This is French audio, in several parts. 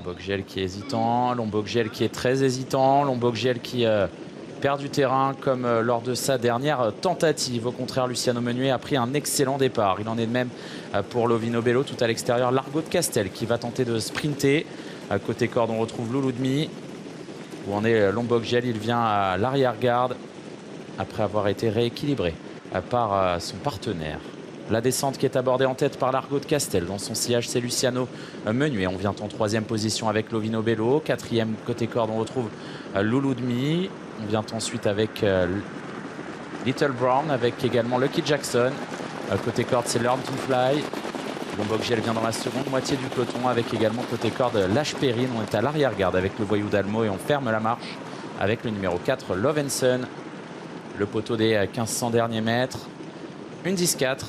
Lombok-Giel qui est hésitant, Lombok-Giel qui est très hésitant, Lombok-Giel qui perd du terrain comme lors de sa dernière tentative. Au contraire, Luciano Menuet a pris un excellent départ. Il en est de même pour Lovino Bello, tout à l'extérieur. Largo de Castel qui va tenter de sprinter. À côté corde, on retrouve Louloudmi. Où en est Lombok-Giel, il vient à l'arrière-garde après avoir été rééquilibré par son partenaire. La descente qui est abordée en tête par Largo de Castel. Dans son sillage, c'est Luciano Menuet. On vient en 3e position avec Lovino Bello. 4e côté corde, on retrouve Louloudmi. On vient ensuite avec Little Brown, avec également Lucky Jackson. Côté corde, c'est Learn to Fly. Lombok-Giel vient dans la seconde moitié du peloton avec également côté corde Lâche Perrine. On est à l'arrière-garde avec le voyou d'Almo et on ferme la marche avec le numéro 4, Lovenson. Le poteau des 1500 derniers mètres. Une 10-4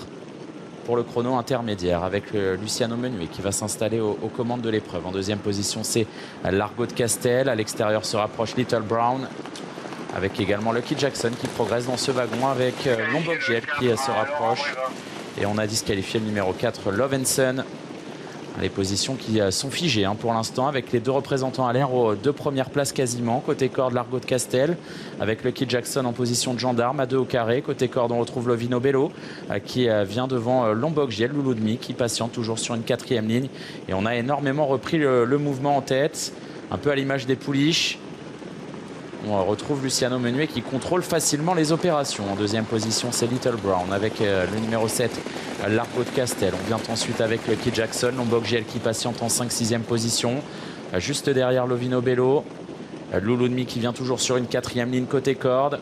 pour le chrono intermédiaire avec Luciano Menuet qui va s'installer aux commandes de l'épreuve. En 2e position, c'est Largo de Castel. À l'extérieur se rapproche Little Brown avec également Lucky Jackson qui progresse dans ce wagon avec Lombok-Giel qui se rapproche. Et on a disqualifié le numéro 4, Lovenson. Les positions qui sont figées pour l'instant avec les 2 représentants à l'air aux 2 premières places quasiment. Côté corde, Largo de Castel avec Lucky Jackson en position de gendarme à 2 au carré. Côté corde, on retrouve Lovino Bello qui vient devant Lombok-Giel, Louloudmi qui patiente toujours sur une 4e ligne. Et on a énormément repris le mouvement en tête, un peu à l'image des pouliches. On retrouve Luciano Menuet qui contrôle facilement les opérations. En 2e position, c'est Little Brown avec le numéro 7, Largo de Castel. On vient ensuite avec Lucky Jackson, Lombok-Giel qui patiente en 5-6e position. Juste derrière Lovino Bello. Louloudmi qui vient toujours sur une 4e ligne côté corde.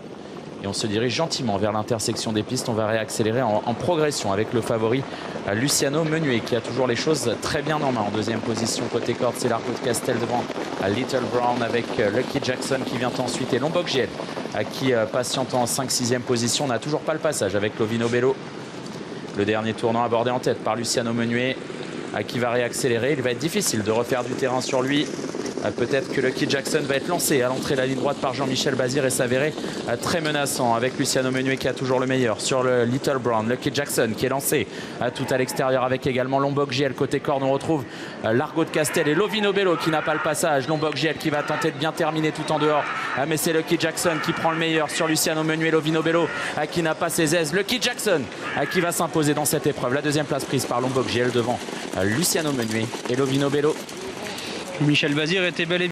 Et on se dirige gentiment vers l'intersection des pistes. On va réaccélérer en progression avec le favori Luciano Menuet qui a toujours les choses très bien en main. En 2e position côté corde, c'est Largo de Castel devant Little Brown avec Lucky Jackson qui vient ensuite et Lombok-Giel qui patiente en 5-6e position. On n'a toujours pas le passage avec Lovino Bello. Le dernier tournant abordé en tête par Luciano Menuet qui va réaccélérer. Il va être difficile de refaire du terrain sur lui. Peut-être que Lucky Jackson va être lancé à l'entrée de la ligne droite par Jean-Michel Bazir et s'avérer très menaçant avec Luciano Menuet qui a toujours le meilleur sur le Little Brown. Lucky Jackson qui est lancé tout à l'extérieur avec également Lombok-Giel. Côté corde, on retrouve Largo de Castel et Lovino Bello qui n'a pas le passage. Lombok-Giel qui va tenter de bien terminer tout en dehors. Mais c'est Lucky Jackson qui prend le meilleur sur Luciano Menuet. Lovino Bello qui n'a pas ses aises. Lucky Jackson qui va s'imposer dans cette épreuve. La 2e place prise par Lombok-Giel devant Luciano Menuet et Lovino Bello. Michel Bazir était bel et